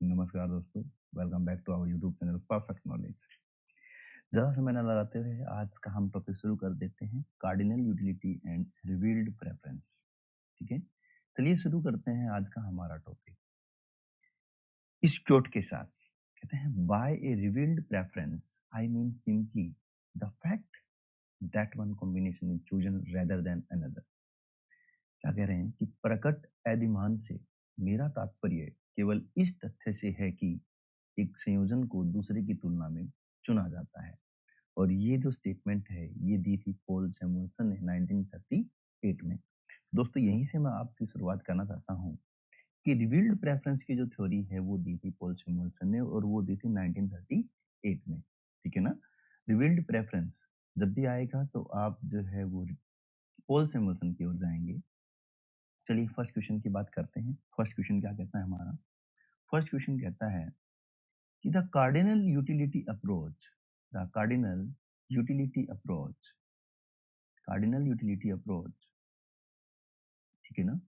नमस्कार दोस्तों, welcome back to our YouTube channel perfect knowledge. ज़्यादा समय न लगाते हुए आज का हम टॉपिक शुरू कर देते हैं, cardinal utility and revealed preference. ठीक है, चलिए शुरू करते हैं आज का हमारा टॉपिक इस क्योट के साथ। कहते हैं by a revealed preference I mean simply the fact that one combination is chosen rather than another. क्या कह रहे हैं कि प्रकट अधिमान से मेरा तात्पर्य केवल इस तथ्य से है कि एक संयोजन को दूसरे की तुलना में चुना जाता है। और ये जो स्टेटमेंट है ये दी थी पॉल सैमुअल्सन ने 1938 में। दोस्तों यहीं से मैं आपकी शुरुआत करना चाहता हूँ कि रिवील्ड प्रेफरेंस की जो थ्योरी है वो दी थी पॉल सैमुअल्सन ने और वो दी थी 1938 में। ठीक है ना। रिवील्ड प्रेफरेंस जब भी आएगा तो आप जो है वो पॉल सैमुअल्सन की ओर जाएंगे। चलिए फर्स्ट क्वेश्चन की बात करते हैं। फर्स्ट क्वेश्चन क्या कहता है हमारा? फर्स्ट क्वेश्चन कहता है कि द कार्डिनल यूटिलिटी अप्रोच, ठीक है ना,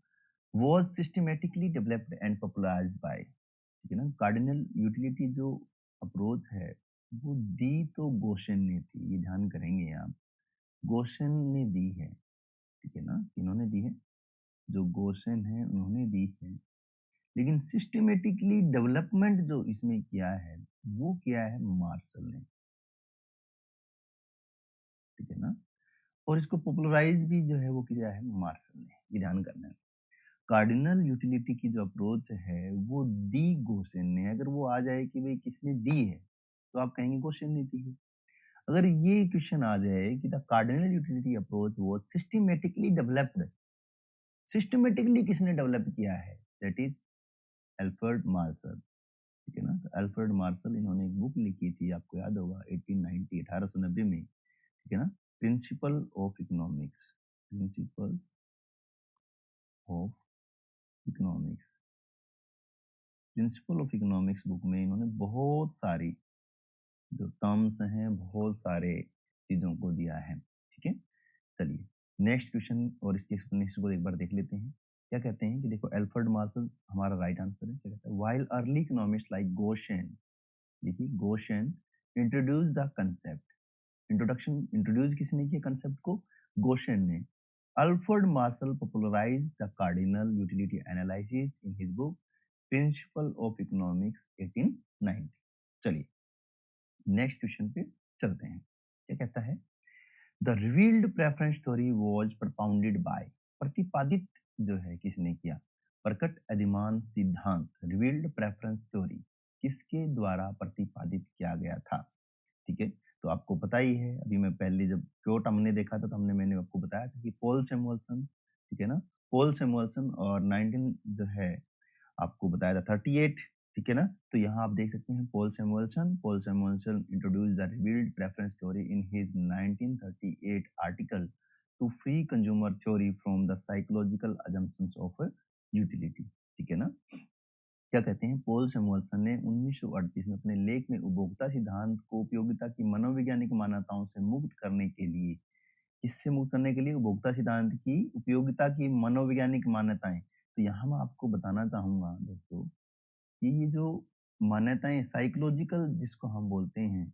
was systematically developed and popularised by, ठीक है ना। कार्डिनल यूटिलिटी जो अप्रोच है वो दी तो गोशेन ने थी, ये ध्यान करेंगे आप। गोशेन ने दी है, ठीक है ना। इन्होंने दी है, जो गोशेन है उन्होंने दी है। लेकिन सिस्टमैटिकली डेवलपमेंट जो इसमें किया है वो किया है मार्शल ने, ठीक है ना। और इसको पॉपुलराइज भी जो है वो किया है मार्शल ने, ये ध्यान करना है। कार्डिनल यूटिलिटी की जो अप्रोच है वो दी गोसेन ने। अगर वो आ जाए कि भाई किसने दी है तो आप कहेंगे गोसेन ने दी है। अगर ये क्वेश्चन आ जाए कि द कार्डिनल यूटिलिटी अप्रोच वो सिस्टमेटिकली डेवलप्ड, सिस्टमेटिकली किसने डेवलप किया है, दैट इज एल्फ्रेड मार्शल, ठीक है ना। तो एल्फ्रेड मार्शल इन्होंने एक बुक लिखी थी, आपको याद होगा 1890 1890 में, ठीक है ना। Principle of economics, principle of economics, principle of economics book में इन्होंने बहुत सारी जो टर्म्स हैं, बहुत सारे चीजों को दिया है, ठीक है। चलिए नेक्स्ट क्वेश्चन और इसके एक्सप्लेनेशन को एक बार देख लेते हैं। क्या कहते हैं कि देखो एल्फ्रेड मार्शल हमारा राइट आंसर है। क्या कहता है, व्हाइल अर्ली इकोनॉमिस्ट लाइक गोशेन, देखिए गोशेन इंट्रोड्यूस द कंसेप्ट, इंट्रोड्यूस किसने किया कंसेप्ट को? गोशेन ने। Alfred Marshall popularised the cardinal utility analysis in his book principle of economics 1890। चलिए नेक्स्ट क्वेश्चन पे चलते हैं। क्या कहता है, the revealed preference theory was propounded by, प्रतिपादित जो है किसने किया? प्रकट अधिमान सिद्धांत, रिवील्ड प्रेफरेंस थ्योरी किसके द्वारा प्रतिपादित किया गया था? ठीक है, तो आपको पता ही है, अभी मैं पहले जब क्योट हमने देखा था तो मैंने आपको बताया था कि पॉल सैमुअल्सन, ठीक है ना। पॉल सैमुअल्सन और 19 जो है आपको बताया था 38, ठीक है ना। तो यहाँ आप देख सकते हैं Paul Samuelson introduce the revealed preference theory in his 1938 article to free consumer theory from the psychological assumptions of utility, ठीक है ना। क्या कहते हैं, पॉल सैमुअल्सन ने 1938 में अपने लेख में उपभोक्ता सिद्धांत को उपयोगिता की मनोवैज्ञानिक मान्यताओं से मुक्त करने के लिए, किससे मुक्त करने के लिए? उपभोक्ता सिद्धांत की उपयोगिता की मनोवैज्ञानिक मान्यताएं। तो यहाँ मैं आपको बताना चाहूंगा दोस्तों कि ये जो मान्यताएं साइकोलॉजिकल जिसको हम बोलते हैं,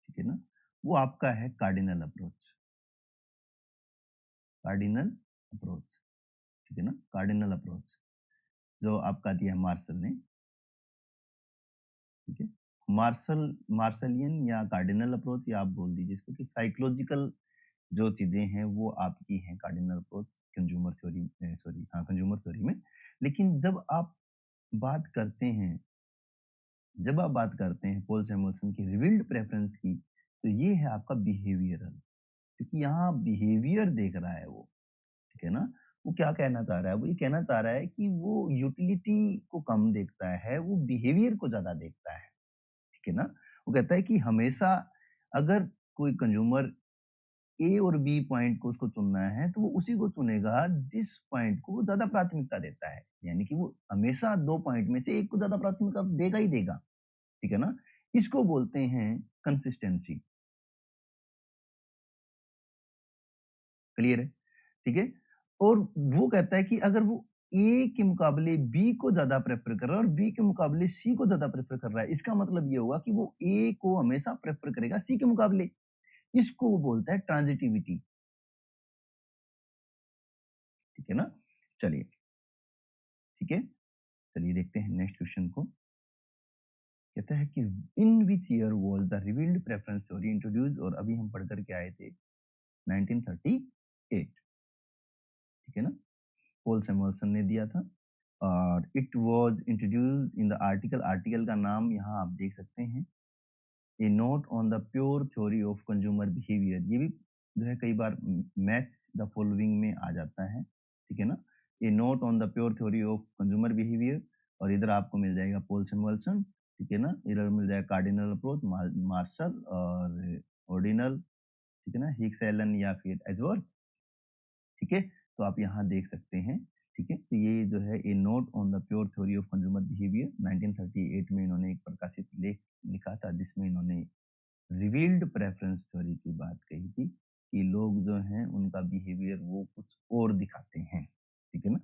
ठीक है ना, वो आपका है कार्डिनल अप्रोच, कार्डिनल अप्रोच, ठीक है ना। कार्डिनल अप्रोच जो आपका दिया मार्शल ने, ठीक है। मार्शलियन या कार्डिनल अप्रोच या आप बोल दीजिए इसको कि साइकोलॉजिकल जो चीजें हैं वो आपकी हैं cardinal approach consumer theory, sorry हाँ कंज्यूमर थ्योरी में। लेकिन बात करते हैं जब आप बात करते हैं पॉल सैमुअल्सन की रिवील्ड प्रेफरेंस की, तो ये है आपका बिहेवियरल, क्योंकि यहाँ बिहेवियर देख रहा है वो, ठीक है ना। वो क्या कहना चाह रहा है? वो ये कहना चाह रहा है कि वो यूटिलिटी को कम देखता है, वो बिहेवियर को ज्यादा देखता है, ठीक है ना। वो कहता है कि हमेशा अगर कोई कंज्यूमर ए और बी पॉइंट को उसको चुनना है तो वो उसी को चुनेगा जिस पॉइंट को वो ज्यादा प्राथमिकता देता है, यानी कि वो हमेशा दो पॉइंट में से एक को ज्यादा प्राथमिकता देगा ही देगा, ठीक है ना। इसको बोलते हैं कंसिस्टेंसी। क्लियर है? ठीक है। और वो कहता है कि अगर वो ए के मुकाबले बी को ज्यादा प्रेफर कर रहा है और बी के मुकाबले सी को ज्यादा प्रेफर कर रहा है, इसका मतलब ये होगा कि वो ए को हमेशा प्रेफर करेगा सी के मुकाबले। इसको वो बोलता है ट्रांजिटिविटी। ठीक है ना? चलिए, ठीक है, चलिए देखते हैं नेक्स्ट क्वेश्चन को। कहता है कि in which year was the revealed preference theory introduce, और अभी हम पढ़ करके आए थे 1938। ठीक है ना? पॉल सैमुअल्सन ने दिया था और it was introduced in the article, article का नाम यहाँ आप देख सकते हैं, a note on the pure theory of consumer behaviour. ये भी जो है कई बार मैथ्स द फॉलोइंग में आ जाता है। ठीक है ना? A note on the pure theory of consumer behaviour, और इधर आपको मिल जाएगा पॉल सैमुअल्सन। ठीक है ना? इधर मिल जाएगा कार्डिनल अप्रोच, मार्शल और ऑर्डिनल। ठीक है ना? हिक्स एलन या फिर एजवर्थ। ठीक है? तो आप यहाँ देख सकते हैं। ठीक है? तो ये जो है a note on the pure theory of consumer behaviour 1938 में इन्होंने एक प्रकाशित लेख लिखा था, जिसमें इन्होंने रिवील्ड प्रेफरेंस थ्योरी की बात कही थी कि लोग जो हैं उनका बिहेवियर वो कुछ और दिखाते हैं। ठीक है ना?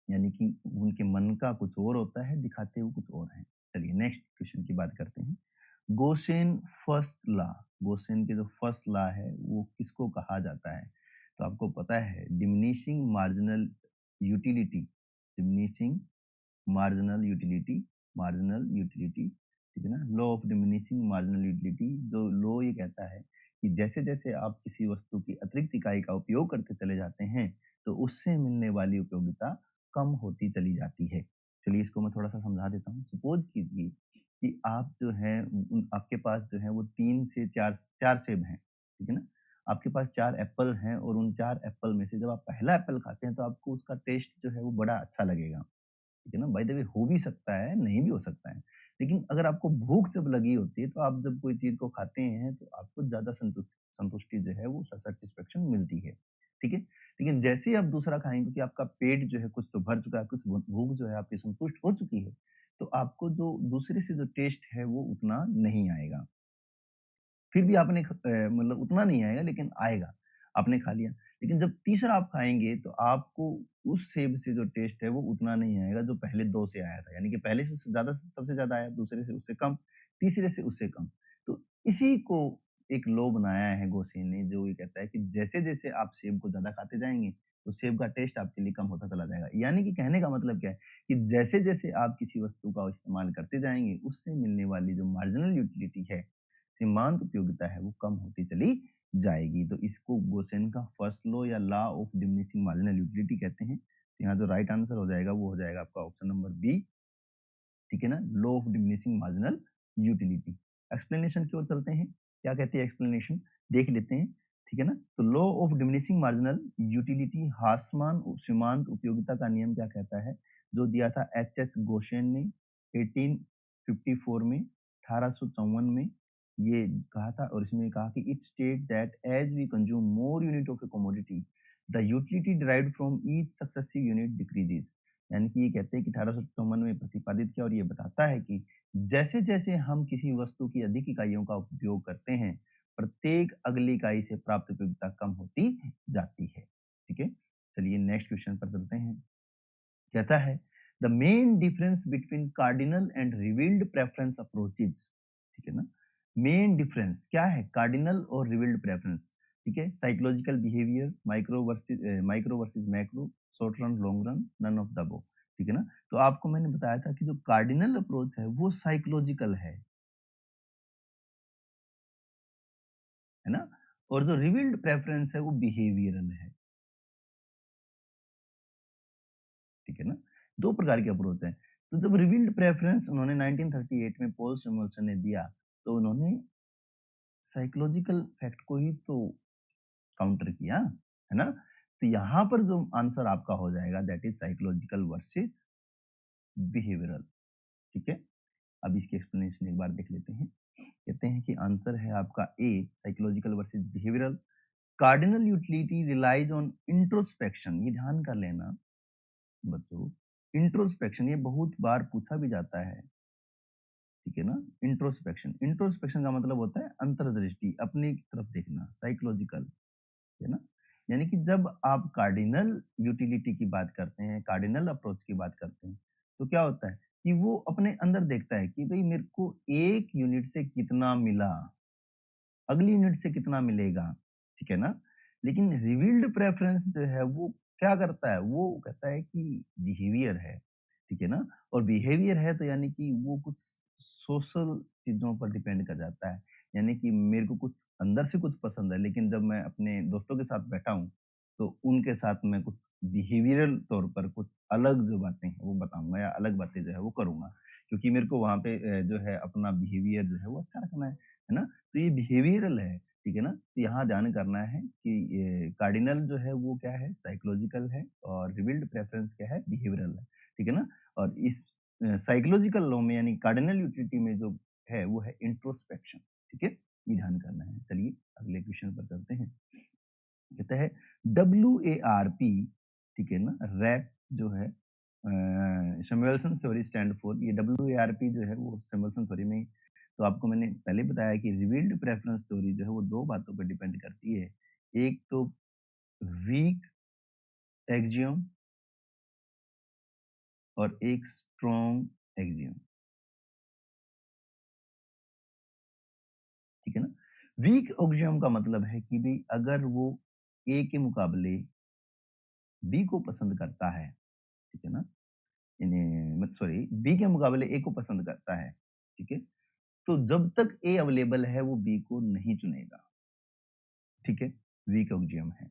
यानी कि उनके मन का कुछ और होता है, दिखाते हुए कुछ और है। चलिए नेक्स्ट क्वेश्चन की बात करते हैं। गोसेन फर्स्ट लॉ, गोसेन के जो फर्स्ट लॉ है वो किसको कहा जाता है? तो आपको पता है diminishing marginal utility, diminishing marginal utility, marginal utility. ठीक है ना? Law of diminishing marginal utility, जो लॉ ये कहता है कि जैसे जैसे आप किसी वस्तु की अतिरिक्त इकाई का उपयोग करते चले जाते हैं तो उससे मिलने वाली उपयोगिता कम होती चली जाती है। चलिए इसको मैं थोड़ा सा समझा देता हूँ। सपोज कीजिए कि आप जो है आपके पास जो है वो 3 से 4 4 सेब हैं। ठीक है ना? आपके पास 4 एप्पल हैं और उन 4 एप्पल में से जब आप पहला एप्पल खाते हैं तो आपको उसका टेस्ट जो है वो बड़ा अच्छा लगेगा। ठीक है ना? बाय द वे हो भी सकता है, नहीं भी हो सकता है। लेकिन अगर आपको भूख जब लगी होती है तो आप जब कोई चीज़ को खाते हैं तो आपको ज़्यादा संतुष्टि जो है वो सैटिस्फैक्शन मिलती है। ठीक है? लेकिन जैसे ही आप दूसरा खाएँगे, क्योंकि आपका पेट जो है कुछ तो भर चुका है, कुछ भूख जो है आपकी संतुष्ट हो चुकी है, तो आपको जो दूसरे से जो टेस्ट है वो उतना नहीं आएगा। फिर भी आपने मतलब उतना नहीं आएगा लेकिन आएगा, आपने खा लिया। लेकिन जब तीसरा आप खाएँगे तो आपको उस सेब से जो टेस्ट है वो उतना नहीं आएगा जो पहले 2 से आया था। यानी कि पहले से ज़्यादा सबसे ज़्यादा आया, दूसरे से उससे कम, तीसरे से उससे कम। तो इसी को एक लॉ बनाया है गोसेन ने, जो ये कहता है कि जैसे-जैसे आप सेब को ज़्यादा खाते जाएँगे, तो सेब का टेस्ट आपके लिए कम होता चला जाएगा। यानी कि कहने का मतलब क्या है कि जैसे-जैसे आप किसी वस्तु का इस्तेमाल करते जाएँगे, उससे मिलने वाली जो मार्जिनल यूटिलिटी है, सीमांत उपयोगिता है वो कम होती चली जाएगी। तो इसको गोसेन का फर्स्ट लॉ या law of diminishing marginal utility कहते हैं। तो यहाँ जो राइट आंसर हो जाएगा वो हो जाएगा आपका ऑप्शन नंबर बी। ठीक है ना? Law of diminishing marginal utility. Explanation की ओर चलते हैं। क्या कहती है एक्सप्लेनेशन? देख लेते हैं। ठीक है ना? तो law of diminishing marginal utility हासमान सीमांत उपयोगिता का नियम क्या कहता है? जो दिया था एच गोसेन ने 1854 में, 1854 में ये कहा था, और इसमें कहा कि it state that as we consume more unit of a commodity the utility derived from each successive unit decreases. यानी कि ये कहते हैं कि 1854 में प्रतिपादित किया, और ये बताता है कि जैसे-जैसे हम किसी वस्तु की अधिक इकाइयों का उपयोग करते हैं, प्रत्येक अगली इकाई से प्राप्त उपयोगिता कम होती जाती है। ठीक है? चलिए नेक्स्ट क्वेश्चन पर चलते हैं। कहता है the main difference between cardinal and revealed preference approaches. ठीक है ना? मेन डिफरेंस क्या है कार्डिनल और रिवील्ड प्रेफरेंस? ठीक है? Psychological behaviour, micro versus macro, short run, long run, none of the above. ठीक है ना? तो आपको मैंने बताया था कि जो कार्डिनल अप्रोच है वो साइकोलॉजिकल है ना? और जो रिवील्ड प्रेफरेंस है वो बिहेवियरल है। ठीक है ना? 2 प्रकार के अप्रोच हैं। तो जब रिवील्ड प्रेफरेंस उन्होंने 1938 में पॉल सैमुअल्सन ने दिया, तो उन्होंने साइकोलॉजिकल फैक्ट को ही तो काउंटर किया, है ना? तो यहाँ पर जो आंसर आपका हो जाएगा that is psychological versus behavioural. ठीक है? अब इसकी एक्सप्लेनेशन एक बार देख लेते हैं। कहते हैं कि आंसर है आपका a psychological versus behavioural. Cardinal utility relies on introspection, ये ध्यान कर लेना बच्चों। इंट्रोस्पेक्शन ये बहुत बार पूछा भी जाता है। ठीक है ना? इंट्रोस्पेक्शन, इंट्रोस्पेक्शन का मतलब होता है अंतर्दृष्टि, अपनी तरफ देखना, साइकोलॉजिकल, है ना? यानी कि जब आप कार्डिनल यूटिलिटी की बात करते हैं, कार्डिनल अप्रोच की बात करते हैं, तो क्या होता है कि वो अपने अंदर देखता है कि भई मेरे को एक यूनिट से कितना मिला, अगली यूनिट से कितना मिलेगा, ठीक है ना? लेकिन रिवील्ड प्रेफ़रेंस जो है वो क्या करता है? वो कहता है कि बिहेवियर है, ठीक है ना? और बिहेवियर है तो यानी कि वो कुछ सोशल चीज़ों पर डिपेंड कर जाता है। यानी कि मेरे को कुछ अंदर से कुछ पसंद है, लेकिन जब मैं अपने दोस्तों के साथ बैठा हूँ, तो उनके साथ मैं कुछ बिहेवियरल तौर पर कुछ अलग जो बातें हैं वो बताऊँगा या अलग बातें जो है वो करूँगा। क्योंकि मेरे को वहाँ पे जो है अपना बिहेवियर जो है वो अच्छा रखना है ना? तो ये बिहेवियरल है, ठीक है ना? तो यहाँ ध्यान करना है कि ये कार्डिनल जो है वो क्या है? साइकोलॉजिकल है और रिवील्ड प्रेफरेंस क्या है? बिहेवियरल है, ठीक है ना? और इस साइकोलॉजिकल लॉ में यानी कार्डिनल यूटिलिटी में जो है वो है इंट्रोस्पेक्शन, ठीक है? ये ध्यान करना है। चलिए अगले क्वेश्चन पर चलते हैं। कहता है WARP, ठीक है ना? रैप जो है सैमुअल्सन थ्योरी स्टैंड फॉर, ये WARP जो है वो सैमुअल्सन थ्योरी में, तो आपको मैंने पहले बताया कि रिवील्ड प्रेफरेंस थ्योरी जो है वो 2 बातों पे डिपेंड करती है। एक तो वीक एक्सियम और एक स्ट्रॉन्ग एक्सियम, ठीक है ना? वीक एक्सियम का मतलब है कि भई अगर वो ए के मुकाबले बी को पसंद करता है, ठीक है ना? यानी मत सॉरी बी के मुकाबले ए को पसंद करता है, ठीक है? तो जब तक ए अवेलेबल है वो बी को नहीं चुनेगा, ठीक है? वीक एक्सियम है।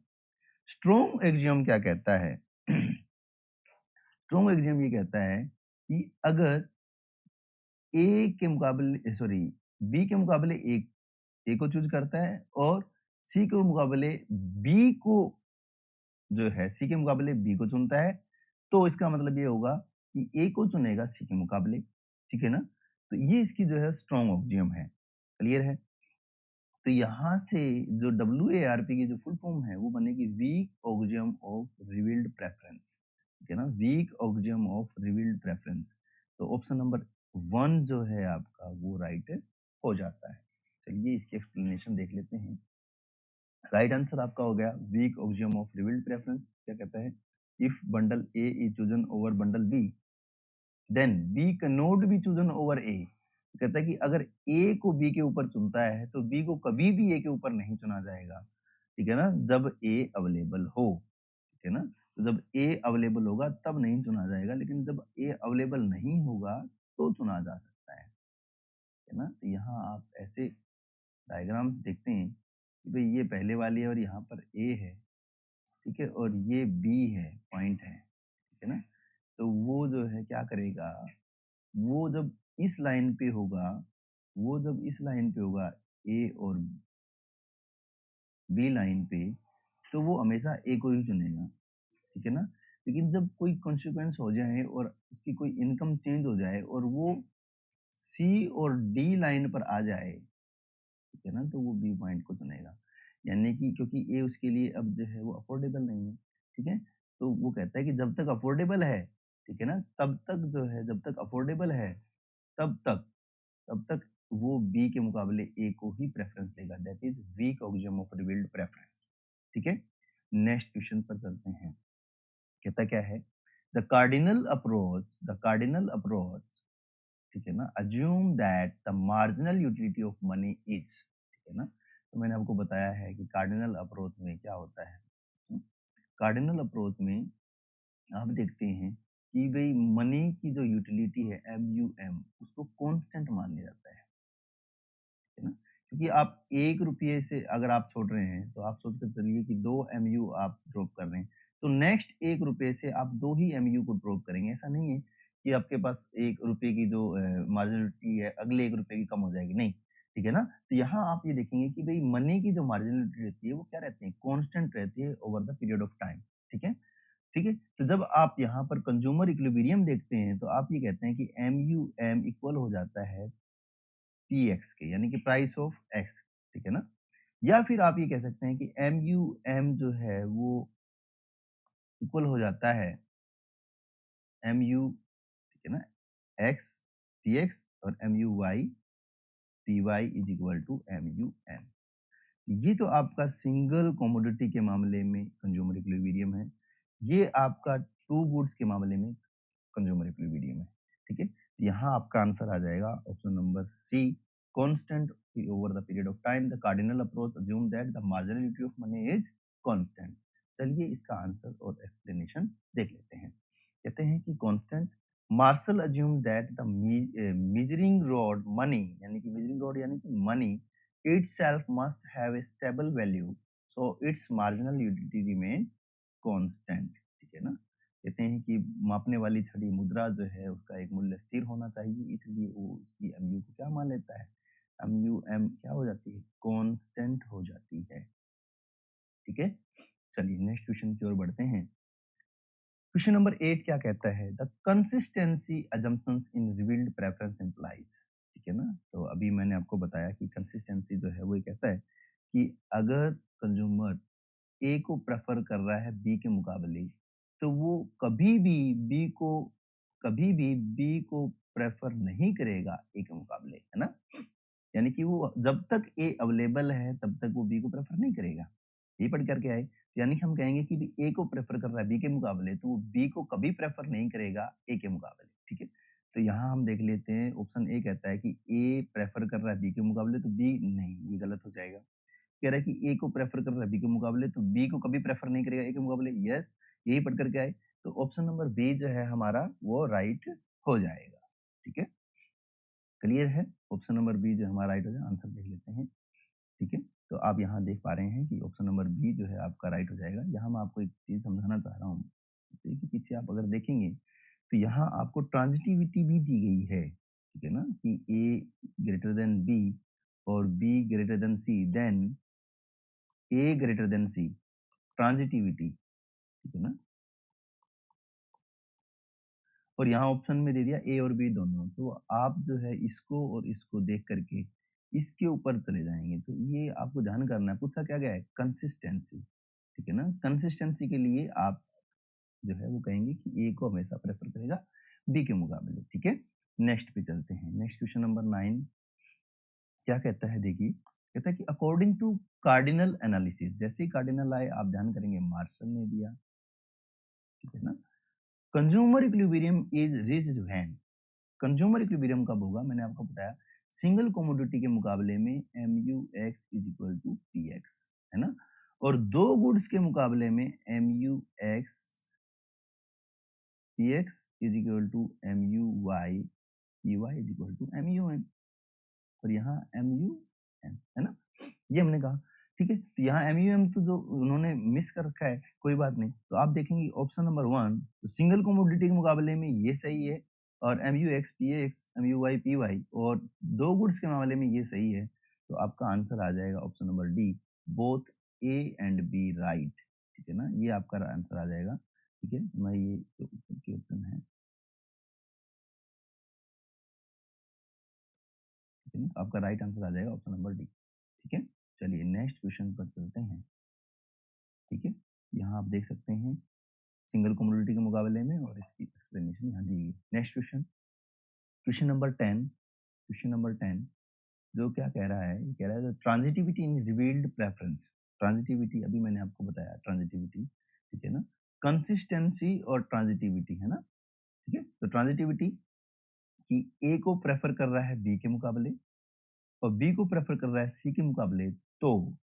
स्ट्रॉन्ग एक्सियम क्या कहता है? स्ट्रॉन्ग एक्सियम ये कहता है कि अगर ए के मुकाबले सॉरी बी के मुकाबले ए को चूज़ करता है और सी के मुकाबले बी को जो है सी के मुकाबले बी को चुनता है, तो इसका मतलब ये होगा कि ए को चुनेगा सी के मुकाबले, ठीक है ना? तो ये इसकी जो है स्ट्रॉन्ग ऑक्सियम है, क्लियर है? तो यहाँ से जो WARP की जो फुल फॉर्म है वो बनेगी weak axiom of revealed preference, ठीक है ना? Weak axiom of revealed preference. तो ऑप्शन नंबर 1 जो है आपका वो राइट हो जाता है। चलिए इसकी एक्सप्लेनेशन देख लेते हैं। राइट आंसर आपका हो गया weak axiom of revealed preference. क्या कहता है? If bundle A is chosen over bundle B, then B can not be chosen over A. कहता है कि अगर ए को बी के ऊपर चुनता है तो बी को कभी भी ए के ऊपर नहीं चुना जाएगा, ठीक है ना? जब ए अवेलेबल हो, ठीक है ना? तो जब ए अवेलेबल होगा तब नहीं चुना जाएगा, लेकिन जब ए अवेलेबल नहीं होगा तो चुना जा सकता है ना? तो यहाँ आप ऐसे डायग्राम्स देखते हैं कि भाई ये पहले वाली है और यहाँ पर ए है, ठीक है? और ये बी है, पॉइंट है, ठीक है ना? तो वो जो है क्या करेगा, वो जब इस लाइन पे होगा, वो जब इस लाइन पे होगा ए और बी लाइन पे, तो वो हमेशा ए को ही चुनेगा, ठीक है ना? लेकिन जब कोई कॉन्सिक्वेंस हो जाए और उसकी कोई इनकम चेंज हो जाए और वो सी और डी लाइन पर आ जाए, ठीक है ना? तो वो बी पॉइंट को चुनेगा। यानी कि क्योंकि ए उसके लिए अब जो है वो अफोर्डेबल नहीं है, ठीक है? तो वो कहता है कि जब तक अफोर्डेबल है, ठीक है ना? तब तक जो है जब तक अफोर्डेबल है, तब तक तब तक वो बी के मुकाबले ए को ही प्रेफ़रेंस देगा। That is weak axiom of revealed preference, ठीक है? नेक्स्ट क्वेश्चन पर चलते हैं। कहता क्या है? द कार्डिनल अप्रोच, ठीक है ना? Assume that the marginal utility of money is, ठीक है ना? तो मैंने आपको बताया है कि कार्डिनल अप्रोच में क्या होता है। कार्डिनल अप्रोच में आप देखते हैं कि भई मनी की जो यूटिलिटी है MUM उसको कांस्टेंट मान लिया जाता है ना? क्योंकि आप ₹1 से अगर आप छोड़ रहे हैं, तो आप सोच के चलिए कि 2 MU आप ड्रॉप कर रहे हैं, तो नेक्स्ट ₹1 से आप 2 ही MU को ड्रॉप करेंगे। ऐसा नहीं है कि आपके पास ₹1 की जो मार्जिनलिटी है, अगले ₹1 की कम हो जाएगी, नहीं, ठीक है ना? तो यहाँ आप ये देखेंगे कि भई मनी की जो मार्जिनलिटी रहती है, वो क्या रहती है? कांस्टेंट रहती है over the period of time, ठीक है? ठीक है? तो जब आप यहाँ पर कंज्यूमर इक्विलिब्रियम देखते हैं, तो आप ये कहते हैं कि MUM इक्वल हो जाता है पीएक्स के, यानी कि प्राइस ऑफ एक्स, ठीक है ना? या फिर आप ये कह सकते हैं कि एमयूएम जो है वो इक्वल हो जाता है एमयू, ठीक है ना? एक्स पीएक्स और MU Y PY is equal to MUM. ये तो आपका सिंगल कमोडिटी के मामले में कंज्यूमर इक्विलिब्रियम है। ये आपका टू गुड्स के मामले में कंज्यूमर इक्विलिब्रियम है। ठीक है? यहाँ आपका आंसर आ जाएगा option number C, constant over the period of time the cardinal approach assume that the marginality of money is constant. चलिए इसका आंसर और एक्सप्लेनेशन देख लेते हैं। कहते हैं कि constant Marshall assume that the measuring rod money, यानी कि मेजरिंग रॉड यानी कि money itself must have a stable value, so its marginal utility remain constant। ठीक है ना? कहते हैं कि मापने वाली छड़ी मुद्रा जो है उसका एक मूल्य स्थिर होना चाहिए, इसलिए वो उसकी एमयू को क्या मान लेता है, एमयू एम क्या हो जाती है, कांस्टेंट हो जाती है। ठीक है, चलिए नेक्स्ट क्वेश्चन की ओर बढ़ते हैं। क्वेश्चन नंबर 8 क्या कहता है, the consistency assumptions in revealed preference implies. ठीक है ना? तो अभी मैंने आपको बताया कि कंसिस्टेंसी जो है वो ये कहता है कि अगर कंज्यूमर ए को प्रेफर कर रहा है बी के मुकाबले, तो वो कभी भी बी को प्रेफर नहीं करेगा ए के मुकाबले, है ना? यानी कि वो जब तक ए अवेलेबल है तब तक वो बी को प्रेफर नहीं करेगा। ये पढ़ कर के आए, यानी कि हम कहेंगे कि भी ए को प्रेफर कर रहा है बी के मुकाबले, तो वो बी को कभी प्रेफर नहीं करेगा ए के मुकाबले। ठीक है? तो यहाँ हम देख लेते हैं, ऑप्शन ए कहता है कि ए प्रेफर कर रहा है बी के मुकाबले, तो बी नहीं, ये गलत हो जाएगा। कह रहा है कि ए को प्रेफर कर रहा है बी के मुकाबले, तो बी को कभी प्रेफर नहीं करेगा ए के मुकाबले। यस, यही पढ़ करके आए, तो ऑप्शन नंबर बी जो है हमारा वो राइट हो जाएगा। ठीक है, क्लियर है? ऑप्शन नंबर बी जो हमारा राइट हो जाएगा। आंसर देख लेते हैं। ठीक है, तो आप यहाँ देख पा रहे हैं कि ऑप्शन नंबर बी जो है आपका राइट हो जाएगा। यहाँ मैं आपको एक चीज समझाना चाह रहा हूँ, कि पीछे आप अगर देखेंगे तो यहाँ आपको ट्रांजिटिविटी भी दी गई है। ठीक है ना, कि ए ग्रेटर देन बी और B greater than C, then A greater than C, transitivity. ठीक है ना? और यहाँ ऑप्शन में दे दिया ए और बी दोनों, तो आप जो है इसको और इसको देख करके इसके ऊपर चले जाएंगे। तो ये आपको ध्यान करना है, पूछा क्या गया है, कंसिस्टेंसी। ठीक है ना? कंसिस्टेंसी के लिए आप जो है वो कहेंगे कि ए को हमेशा प्रेफर करेगा बी के मुकाबले। ठीक है, नेक्स्ट पे चलते हैं। नेक्स्ट क्वेश्चन नंबर 9 क्या कहता है, देखिए कहता है कि अकॉर्डिंग टू कार्डिनल एनालिसिस, जैसे ही कार्डिनल आए आप ध्यान करेंगे मार्शल ने दिया। ठीक है ना? Consumer equilibrium is reached when, consumer equilibrium कब होगा, मैंने आपको बताया सिंगल कमोडिटी के मुकाबले में M U X is equal to P X, है ना? और दो गुड्स के मुकाबले में M U X P X is equal to M U Y P Y is equal to M U M, और यहाँ एम यू एम, है ना? ये हमने कहा। ठीक है, तो यहाँ एम यू एम तो जो उन्होंने मिस कर रखा है, कोई बात नहीं। तो आप देखेंगे ऑप्शन नंबर 1 सिंगल कमोडिटी के मुकाबले में ये सही है, और M U X P X M U Y P Y, और दो गुड्स के मामले में ये सही है। तो आपका आंसर आ जाएगा option number D, both A and B right. ठीक है ना, ये आपका आंसर आ जाएगा। ठीक है, मैं ये जो ऊपर के ऑप्शन है, ठीक है ना, आपका राइट आंसर आ जाएगा ऑप्शन नंबर डी। ठीक है, चलिए नेक्स्ट क्वेश्चन पर चलते हैं। ठीक है, यहाँ आप देख सकते हैं सिंगल कमोडिटी के मुकाबले में, और इसकी एक्सप्लेनेशन यहाँ दी गई। Next question, question number 10, question number 10 जो क्या कह रहा है, ये कह रहा है ट्रांजिटिविटी इन रिवील्ड प्रेफरेंस। ट्रांजिटिविटी अभी मैंने आपको बताया, ट्रांजिटिविटी। ठीक है ना, कंसिस्टेंसी और ट्रांजिटिविटी, है ना? ठीक है, तो ट्रांजिटिविटी कि ए को प्रेफर कर रहा है बी के मुकाबले, और बी को प्रेफर कर रहा है सी के मुकाबले, तो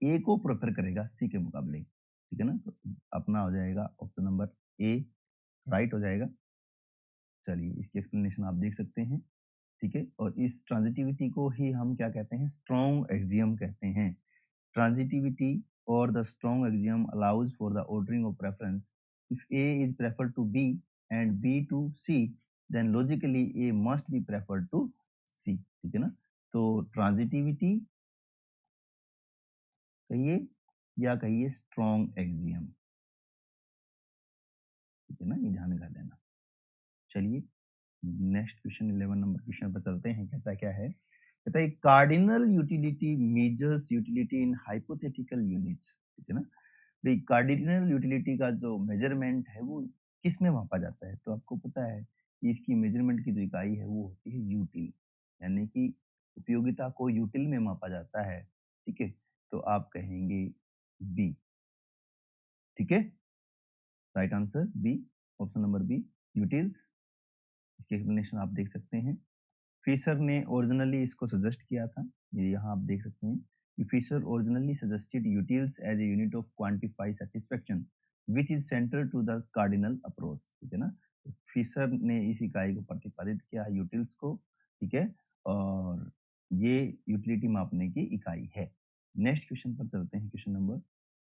ए को प्रेफर करेगा सी के मुकाबले। ठीक है ना, तो अपना हो जाएगा ऑप्शन नंबर ए राइट हो जाएगा। चलिए इसकी एक्सप्लेनेशन आप देख सकते हैं। ठीक है, और इस ट्रांजिटिविटी को ही हम क्या कहते हैं, स्ट्रॉन्ग एक्सियम कहते हैं। ट्रांजिटिविटी और the strong axiom allows for the ordering of preference, if A is prefer to B and B to C, then logically A must be prefer to C. ठीक है ना, तो ट्रांजिटिविटी कहिए या कहिए स्ट्रॉन्ग एक्सियम। ठीक है ना, ये ध्यान कर लेना। चलिए नेक्स्ट क्वेश्चन 11 नंबर क्वेश्चन पर चलते हैं। कहता क्या है, कहता है cardinal utility measures utility in hypothetical units. ठीक है ना, तो कार्डिनल यूटिलिटी का जो मेजरमेंट है वो किस में मापा जाता है, तो आपको पता है कि इसकी मेजरमेंट की जो इकाई है वो होती है यूटिल, यानी कि उपयोगिता को यूटिल में मापा जाता है। ठीक है, तो आप कहेंगे बी। ठीक है, right answer B, option number B, utils. इसकी एक्सप्लेनेशन आप देख सकते हैं। फिशर ने ओरिजिनली इसको सजेस्ट किया था, ये यहाँ आप देख सकते हैं कि Fisher originally suggested utils as a unit of quantify satisfaction which is centre to the cardinal approach. ठीक है ना, तो फिशर ने इस इकाई को प्रतिपादित किया यूटिल्स को। ठीक है, और ये यूटिलिटी मापने की इकाई है। नेक्स्ट क्वेश्चन पर चलते हैं, क्वेश्चन नंबर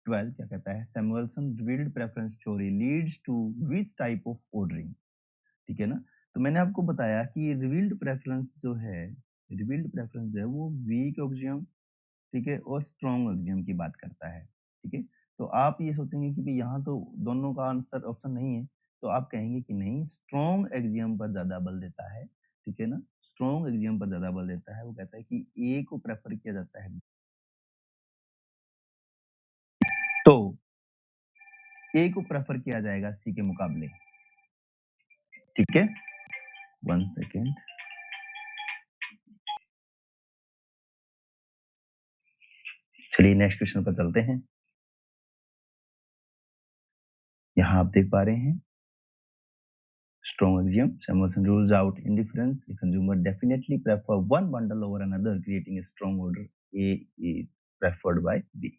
12 क्या कहता है, Samuelson revealed preference theory leads to which type of ordering. ठीक है ना, तो मैंने आपको बताया कि रिवील्ड प्रेफरेंस जो है, रिवील्ड प्रेफरेंस जो है वो वीक ऑक्सियम, ठीक है, और स्ट्रॉन्ग ऑक्सियम की बात करता है। ठीक है, तो आप ये सोचेंगे कि भाई यहाँ तो दोनों का आंसर ऑप्शन नहीं है, तो आप कहेंगे कि नहीं, स्ट्रॉन्ग एक्सियम पर ज्यादा बल देता है। ठीक है ना, स्ट्रॉन्ग एक्सियम पर ज्यादा बल देता है। वो कहता है कि ए को प्रेफर किया जाता है, तो ए को प्रेफर किया जाएगा सी के मुकाबले। ठीक है, 1 सेकेंड। चलिए नेक्स्ट क्वेश्चन पर चलते हैं। यहाँ आप देख पा रहे हैं, strong axiom, Samuelson rules out indifference. A consumer definitely prefer one bundle over another, creating a strong order. A is preferred by B.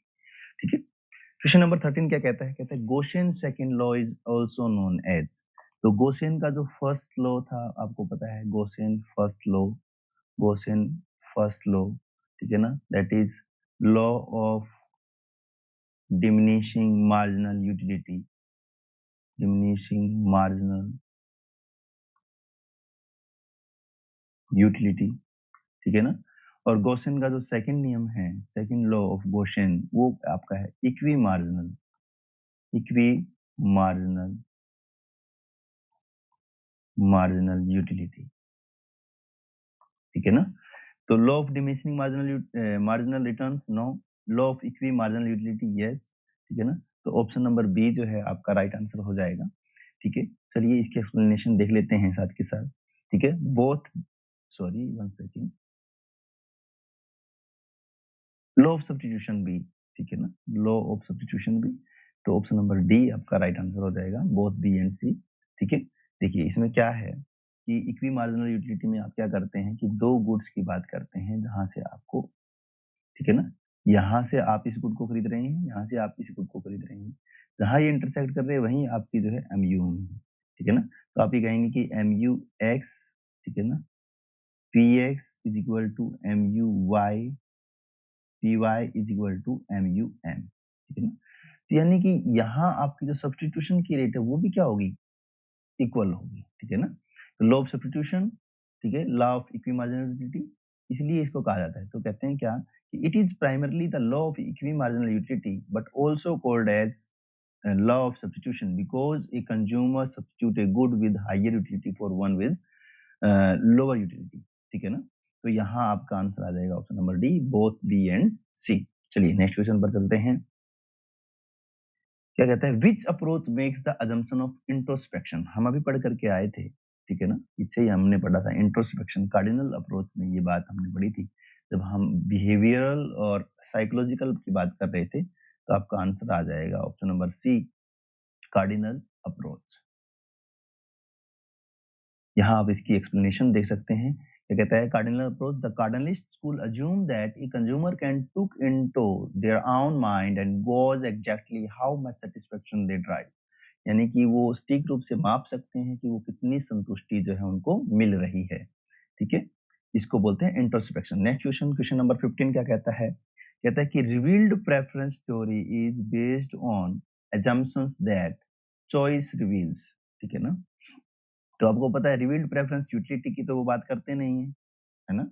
ठीक है, क्वेश्चन नंबर 13 क्या कहता है, कहता है Gossen second law is also known as. तो Gossen का जो फर्स्ट लॉ था, आपको पता है Gossen first law, Gossen first law, ठीक है ना, that is law of diminishing marginal utility, diminishing marginal utility. ठीक है ना, और गोसेन का जो सेकंड नियम है, सेकंड लॉ ऑफ गोसेन, वो आपका है equi marginal, equi marginal, marginal utility. ठीक है ना, तो law of diminishing marginal marginal returns no, law of equi marginal utility yes. ठीक है ना, तो ऑप्शन नंबर बी जो है आपका राइट आंसर हो जाएगा। ठीक है, चलिए इसकी एक्सप्लेनेशन देख लेते हैं साथ के साथ। ठीक है, both, sorry 1 second, law of substitution B. ठीक है ना, लॉ ऑफ सब्स्टिट्यूशन बी, तो ऑप्शन नंबर डी आपका राइट आंसर हो जाएगा, बोथ बी एंड सी। ठीक है, देखिए इसमें क्या है कि इक्वी मार्जिनल यूटिलिटी में आप क्या करते हैं कि दो गुड्स की बात करते हैं जहां से आपको, ठीक है ना, यहाँ से आप इस गुड को खरीद रहे हैं, यहाँ से आप इस गुड को खरीद रहे हैं, जहां ये इंटरसेक्ट कर रहे हैं वहीं आपकी जो है एमयू होनी है। ठीक है ना, तो आप ये कहेंगे कि एम यू एक्स, ठीक है ना, P X is equal to M U Y, P Y is equal to M U M. ठीक है ना, तो यानी कि यहाँ आपकी जो सब्सटीट्यूशन की रेट है वो भी क्या होगी, इक्वल होगी। ठीक है ना, तो लॉ ऑफ सब्स्टिट्यूशन, ठीक है, लॉ ऑफ इक्वी मार्जिनल, इसलिए इसको कहा जाता है। तो कहते हैं क्या कि it is primarily the law of equi marginal utility but also called as law of substitution because a consumer substitute a good with higher utility for one with lower utility. ठीक है ना, तो यहाँ आपका आंसर आ जाएगा option number D, both B and C. चलिए next question पर चलते हैं। क्या कहता है, which approach makes the assumption of introspection. हम अभी पढ़ करके आए थे, ठीक है ना, पीछे ही हमने पढ़ा था इंट्रोस्पेक्शन, कार्डिनल अप्रोच में ये बात हमने पढ़ी थी जब हम बिहेवियरल और साइकोलॉजिकल की बात कर रहे थे। तो आपका आंसर आ जाएगा option number C, cardinal approach. यहाँ आप इसकी एक्सप्लेनेशन देख सकते हैं। क्या कहता है, cardinal approach, the cardinalist school assume that a consumer can took into their own mind and gauge exactly how much satisfaction they drive. यानी कि वो सटीक रूप से माप सकते हैं कि वो कितनी संतुष्टि जो है उनको मिल रही है। ठीक है, इसको बोलते हैं introspection. Next question, question number 15 क्या कहता है, कहता है कि revealed preference theory is based on assumptions that choice reveals. ठीक है ना, तो आपको पता है रिवील्ड प्रेफरेंस यूटिलिटी की तो वो बात करते नहीं है ना,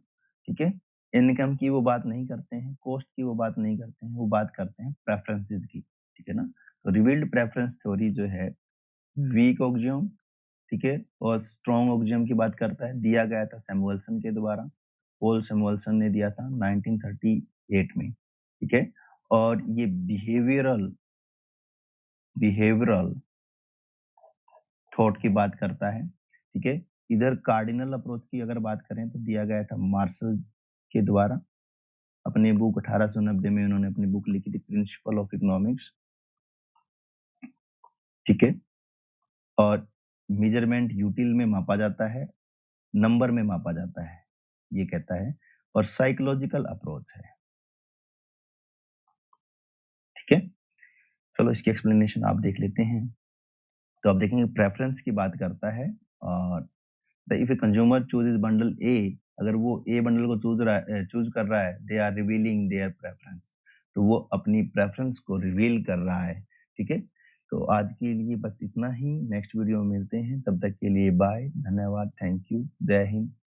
ठीक है, इनकम की वो बात नहीं करते हैं, कॉस्ट की वो बात नहीं करते हैं, वो बात करते हैं प्रेफरेंसेस की। ठीक है ना, तो रिवील्ड प्रेफरेंस थ्योरी जो है वीक ऑक्सियम, ठीक है, और स्ट्रॉन्ग ऑक्सियम की बात करता है, दिया गया था सैमुअल्सन के द्वारा, पॉल सैमुअल्सन ने दिया था 1938 में। ठीक है, और ये बिहेवियरल, बिहेवियरल थॉट की बात करता है। ठीक है, इधर कार्डिनल अप्रोच की अगर बात करें तो दिया गया था मार्शल के द्वारा, अपनी बुक 1890 में उन्होंने अपनी बुक लिखी थी प्रिंसिपल ऑफ इकोनॉमिक्स, ठीक है। और मेजरमेंट यूटिल में मापा जाता है, नंबर में मापा जाता है, ये कहता है। और साइकोलॉजिकल अप्रोच है, ठीक है। चलो इसकी एक्सप्लेनेशन आप देख लेते हैं। तो आप देखेंगे प्रेफरेंस की बात करता है। और if a consumer chooses bundle A, अगर वो ए बंडल को चूज कर रहा है, they are revealing their preference, तो वो अपनी प्रेफरेंस को रिवील कर रहा है, ठीक है। तो आज के लिए बस इतना ही, नेक्स्ट वीडियो में मिलते हैं, तब तक के लिए बाय, धन्यवाद, थैंक यू, जय हिंद।